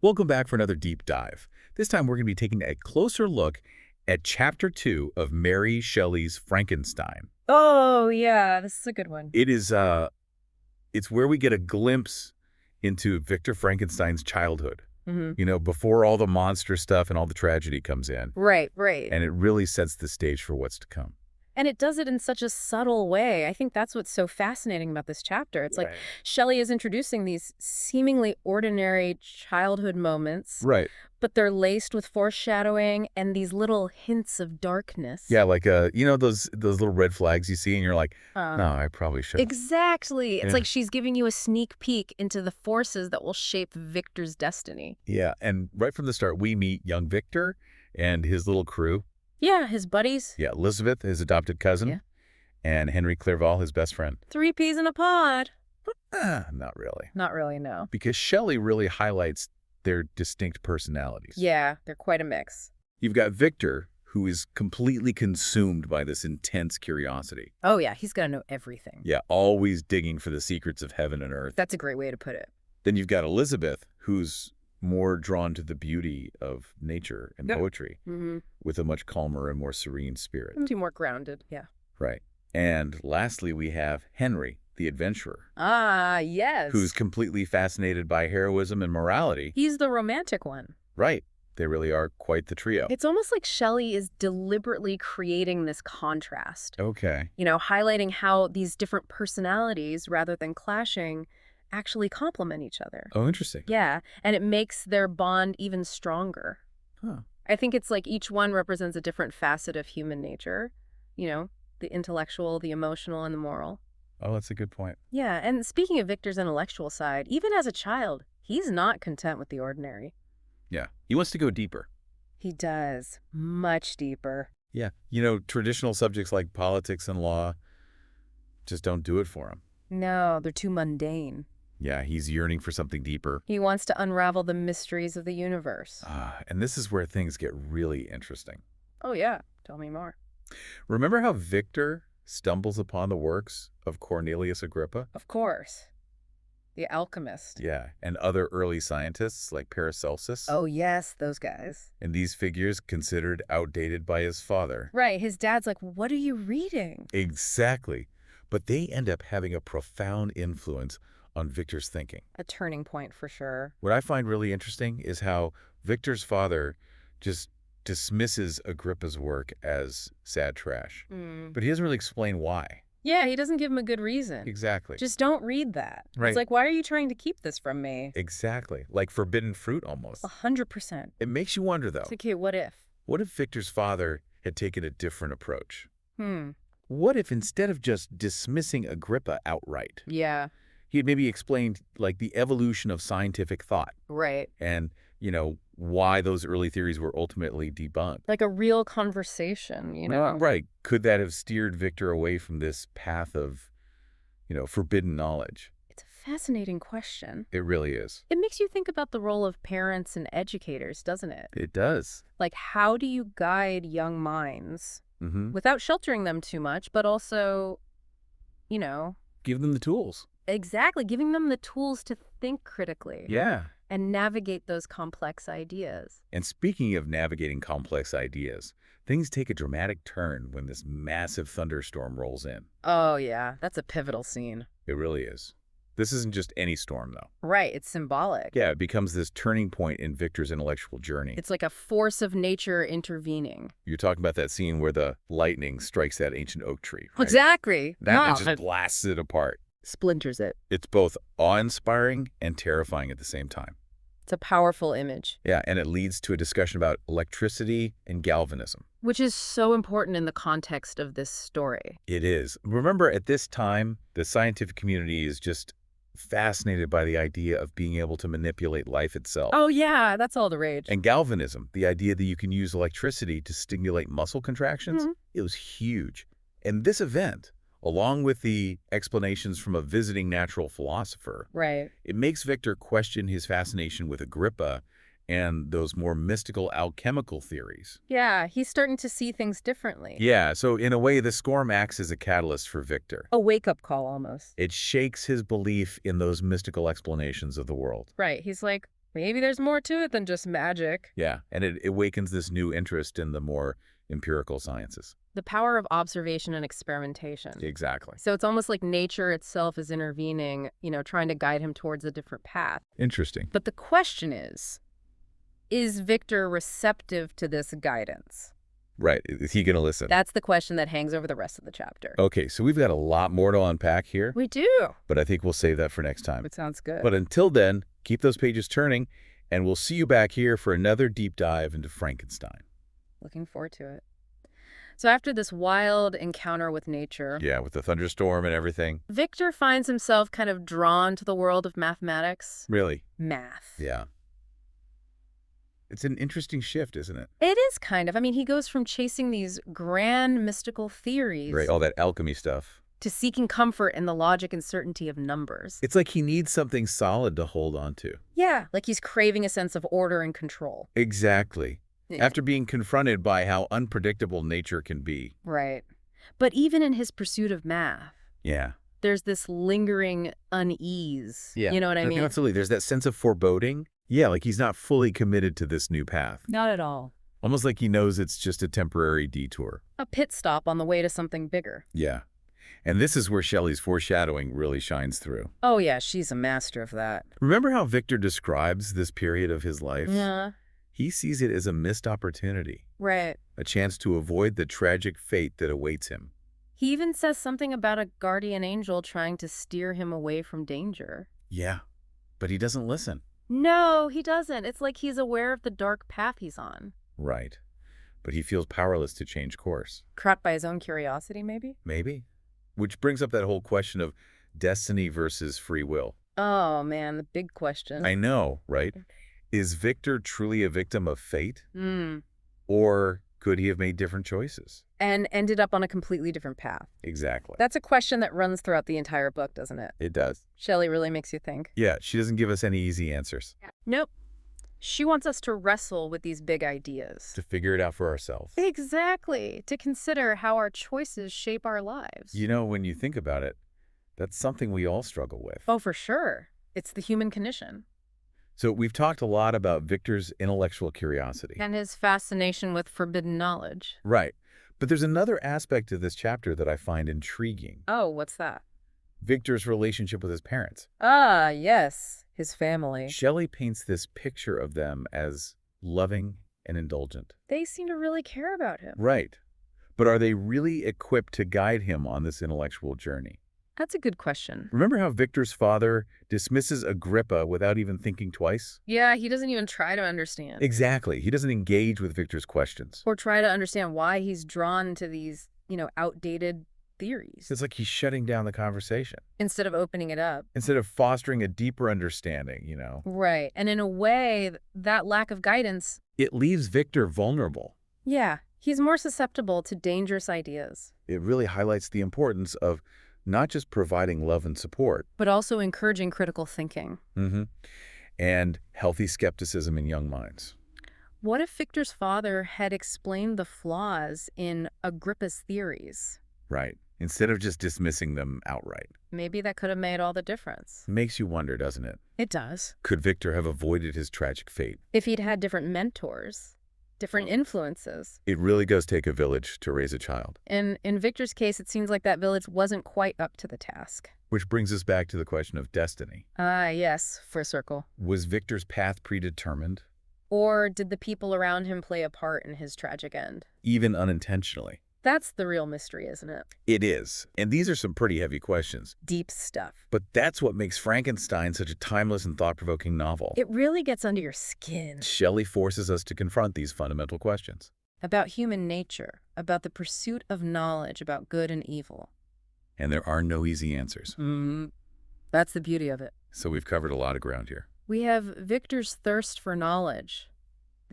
Welcome back for another deep dive. This time we're going to be taking a closer look at Chapter 2 of Mary Shelley's Frankenstein. Oh, yeah, this is a good one. It's where we get a glimpse into Victor Frankenstein's childhood. Mm-hmm. You know, before all the monster stuff and all the tragedy comes in. Right, right. And it really sets the stage for what's to come. And it does it in such a subtle way. I think that's what's so fascinating about this chapter. It's like Right. Shelley is introducing these seemingly ordinary childhood moments, Right. but they're laced with foreshadowing and these little hints of darkness. Yeah, like, you know those little red flags you see and you're like, no, I probably should. Exactly. It's Yeah. like she's giving you a sneak peek into the forces that will shape Victor's destiny. Yeah, and right from the start, we meet young Victor and his little crew. Yeah, his buddies. Yeah, Elizabeth, his adopted cousin, Yeah. and Henry Clerval, his best friend. 3 peas in a pod. Not really. Not really, no. Because Shelley really highlights their distinct personalities. Yeah, they're quite a mix. You've got Victor, who is completely consumed by this intense curiosity. Oh, yeah, he's got to know everything. Yeah, always digging for the secrets of heaven and earth. That's a great way to put it. Then you've got Elizabeth, who's more drawn to the beauty of nature and Yeah. poetry, Mm-hmm. with a much calmer and more serene spirit. More grounded, yeah. Right. And lastly, we have Henry, the adventurer, Ah, yes. who's completely fascinated by heroism and morality. He's the romantic one. Right. They really are quite the trio. It's almost like Shelley is deliberately creating this contrast. Okay. You know, highlighting how these different personalities, rather than clashing, actually complement each other. Oh, interesting. Yeah, and it makes their bond even stronger. Huh. I think it's like each one represents a different facet of human nature. You know, the intellectual, the emotional, and the moral. Oh, that's a good point. Yeah, and speaking of Victor's intellectual side, even as a child, he's not content with the ordinary. Yeah. He wants to go deeper. He does. Much deeper. Yeah. You know, traditional subjects like politics and law just don't do it for him. No, they're too mundane. Yeah, he's yearning for something deeper. He wants to unravel the mysteries of the universe. And this is where things get really interesting. Oh, yeah. Tell me more. Remember how Victor stumbles upon the works of Cornelius Agrippa? Of course. The alchemist. Yeah, and other early scientists like Paracelsus. Oh, yes, those guys. And these figures considered outdated by his father. Right, his dad's like, what are you reading? Exactly. But they end up having a profound influence on Victor's thinking. A turning point for sure. What I find really interesting is how Victor's father just dismisses Agrippa's work as sad trash. But he doesn't really explain why. Yeah, he doesn't give him a good reason. Exactly. Just don't read that. Right. It's like, why are you trying to keep this from me? Exactly. Like forbidden fruit almost. 100%. It makes you wonder, though. It's like, okay, what if? What if Victor's father had taken a different approach? Hmm. What if instead of just dismissing Agrippa outright, Yeah. he had maybe explained like the evolution of scientific thought Right. and, you know, why those early theories were ultimately debunked? Like a real conversation, you know? Right. Could that have steered Victor away from this path of, you know, forbidden knowledge? It's a fascinating question. It really is. It makes you think about the role of parents and educators, doesn't it? It does. Like, how do you guide young minds Mm-hmm. without sheltering them too much, but also, you know, Give them the tools. exactly, giving them the tools to think critically Yeah. and navigate those complex ideas. And speaking of navigating complex ideas, things take a dramatic turn when this massive thunderstorm rolls in. Oh, yeah, that's a pivotal scene. It really is. This isn't just any storm, though. Right, it's symbolic. Yeah, it becomes this turning point in Victor's intellectual journey. It's like a force of nature intervening. You're talking about that scene where the lightning strikes that ancient oak tree, right? Exactly. That just blasts it apart. Splinters it. It's both awe-inspiring and terrifying at the same time. It's a powerful image. Yeah, and it leads to a discussion about electricity and galvanism. Which is so important in the context of this story. It is. Remember, at this time, the scientific community is just fascinated by the idea of being able to manipulate life itself. Oh, yeah, that's all the rage. And galvanism, the idea that you can use electricity to stimulate muscle contractions, it was huge. And this event, along with the explanations from a visiting natural philosopher, Right. it makes Victor question his fascination with Agrippa and those more mystical alchemical theories. Yeah, he's starting to see things differently. Yeah, so in a way, the storm acts as a catalyst for Victor. A wake-up call, almost. It shakes his belief in those mystical explanations of the world. Right, he's like, Maybe there's more to it than just magic. Yeah, and it awakens this new interest in the more empirical sciences. The power of observation and experimentation. Exactly. So it's almost like nature itself is intervening, trying to guide him towards a different path. Interesting. But the question is Victor receptive to this guidance? Right. Is he going to listen? That's the question that hangs over the rest of the chapter. Okay, so we've got a lot more to unpack here, We do. but I think we'll save that for next time. It sounds good. But until then, keep those pages turning, and we'll see you back here for another deep dive into Frankenstein. Looking forward to it. So after this wild encounter with nature, Yeah, with the thunderstorm and everything. Victor finds himself kind of drawn to the world of mathematics. Really? Math. Yeah. It's an interesting shift, isn't it? It is kind of. I mean, he goes from chasing these grand mystical theories Right, all that alchemy stuff. to seeking comfort in the logic and certainty of numbers. It's like he needs something solid to hold on to. Yeah, like he's craving a sense of order and control. Exactly. Yeah. After being confronted by how unpredictable nature can be. Right. But even in his pursuit of math, Yeah. there's this lingering unease. Yeah. You know what I mean? Absolutely. There's that sense of foreboding. Yeah, like he's not fully committed to this new path. Not at all. Almost like he knows it's just a temporary detour. A pit stop on the way to something bigger. Yeah. And this is where Shelley's foreshadowing really shines through. Oh, yeah, she's a master of that. Remember how Victor describes this period of his life? Yeah, He sees it as a missed opportunity, right. a chance to avoid the tragic fate that awaits him. He even says something about a guardian angel trying to steer him away from danger. Yeah, but he doesn't listen. No, he doesn't. It's like he's aware of the dark path he's on. Right. But he feels powerless to change course. Caught by his own curiosity, maybe? Maybe. Which brings up that whole question of destiny versus free will. Oh, man, the big question. I know, right? Is Victor truly a victim of fate? Hmm. Or could he have made different choices? And ended up on a completely different path. Exactly. That's a question that runs throughout the entire book, doesn't it? It does. Shelley really makes you think. Yeah, she doesn't give us any easy answers. Nope. She wants us to wrestle with these big ideas. To figure it out for ourselves. Exactly. To consider how our choices shape our lives. You know, when you think about it, that's something we all struggle with. Oh, for sure. It's the human condition. So we've talked a lot about Victor's intellectual curiosity. And his fascination with forbidden knowledge. Right. But there's another aspect of this chapter that I find intriguing. Oh, what's that? Victor's relationship with his parents. Ah, yes. His family. Shelley paints this picture of them as loving and indulgent. They seem to really care about him. Right. But are they really equipped to guide him on this intellectual journey? That's a good question. Remember how Victor's father dismisses Agrippa without even thinking twice? Yeah, he doesn't even try to understand. Exactly. He doesn't engage with Victor's questions. Or try to understand why he's drawn to these, outdated theories. It's like he's shutting down the conversation Instead of opening it up. instead of fostering a deeper understanding, Right. And in a way, that lack of guidance, It leaves Victor vulnerable. yeah, he's more susceptible to dangerous ideas. It really highlights the importance of not just providing love and support, But also encouraging critical thinking. and healthy skepticism in young minds. What if Victor's father had explained the flaws in Agrippa's theories? Right. Instead of just dismissing them outright. Maybe that could have made all the difference. Makes you wonder, doesn't it? It does. Could Victor have avoided his tragic fate? If he'd had different mentors, different influences. It really does take a village to raise a child. And in Victor's case, it seems like that village wasn't quite up to the task. Which brings us back to the question of destiny. Ah, yes, for a circle. Was Victor's path predetermined? Or did the people around him play a part in his tragic end? Even unintentionally? That's the real mystery, isn't it? It is. And these are some pretty heavy questions. Deep stuff. But that's what makes Frankenstein such a timeless and thought-provoking novel. It really gets under your skin. Shelley forces us to confront these fundamental questions. About human nature, about the pursuit of knowledge, about good and evil. And there are no easy answers. That's the beauty of it. So we've covered a lot of ground here. We have Victor's thirst for knowledge,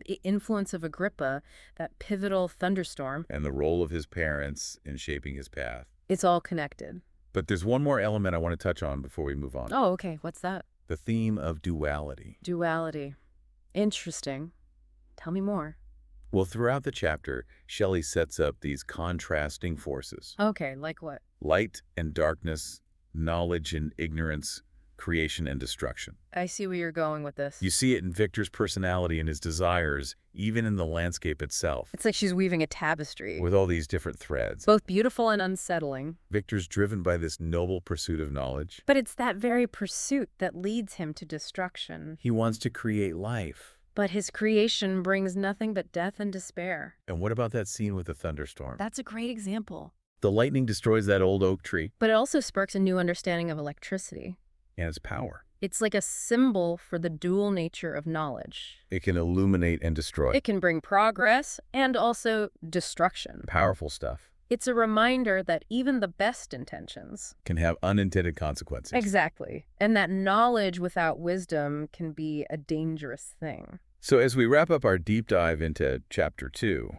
the influence of Agrippa, that pivotal thunderstorm. And the role of his parents in shaping his path. It's all connected. But there's one more element I want to touch on before we move on. Oh, okay. What's that? The theme of duality. Duality. Interesting. Tell me more. Well, throughout the chapter, Shelley sets up these contrasting forces. Okay, like what? Light and darkness, knowledge and ignorance, creation and destruction. I see where you're going with this. You see it in Victor's personality and his desires, even in the landscape itself, It's like she's weaving a tapestry. with all these different threads. Both beautiful and unsettling. Victor's driven by this noble pursuit of knowledge. But it's that very pursuit that leads him to destruction. He wants to create life. But his creation brings nothing but death and despair. And what about that scene with the thunderstorm? That's a great example. The lightning destroys that old oak tree But it also sparks a new understanding of electricity. and its power. It's like a symbol for the dual nature of knowledge. It can illuminate and destroy. It can bring progress and also destruction. Powerful stuff. It's a reminder that even the best intentions. Can have unintended consequences. Exactly. And that knowledge without wisdom can be a dangerous thing. So as we wrap up our deep dive into Chapter 2,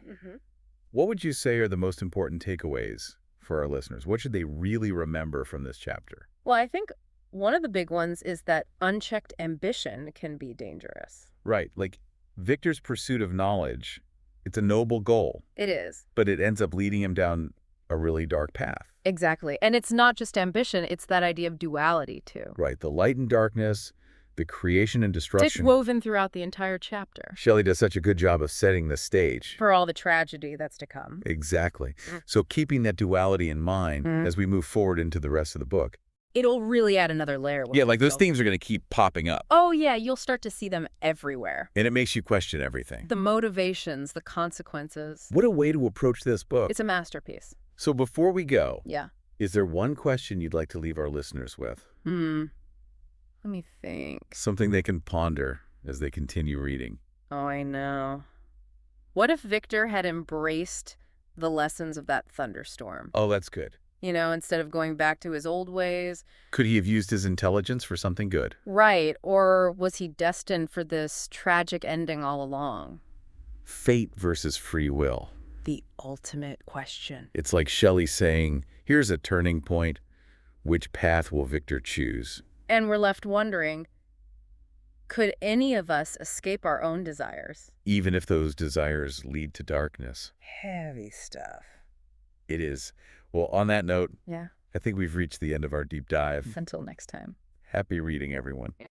what would you say are the most important takeaways for our listeners? What should they really remember from this chapter? Well, I think one of the big ones is that unchecked ambition can be dangerous. Right, like Victor's pursuit of knowledge, it's a noble goal, It is. but it ends up leading him down a really dark path. Exactly. And it's not just ambition, it's that idea of duality, too. Right, the light and darkness, the creation and It's destruction. woven throughout the entire chapter. Shelley does such a good job of setting the stage. For all the tragedy that's to come. Exactly. So keeping that duality in mind as we move forward into the rest of the book. It'll really add another layer. Yeah, like those themes are going to keep popping up. Oh, yeah, you'll start to see them everywhere. And it makes you question everything. The motivations, the consequences. What a way to approach this book. It's a masterpiece. So before we go, Yeah. is there one question you'd like to leave our listeners with? Let me think. Something they can ponder as they continue reading. Oh, I know. What if Victor had embraced the lessons of that thunderstorm? Oh, that's good. You know, instead of going back to his old ways. Could he have used his intelligence for something good? Right. Or was he destined for this tragic ending all along? Fate versus free will. The ultimate question. It's like Shelley saying, here's a turning point. Which path will Victor choose? And we're left wondering, could any of us escape our own desires? Even if those desires lead to darkness. Heavy stuff. It is. Well, on that note, Yeah. I think we've reached the end of our deep dive. Until next time. Happy reading, everyone.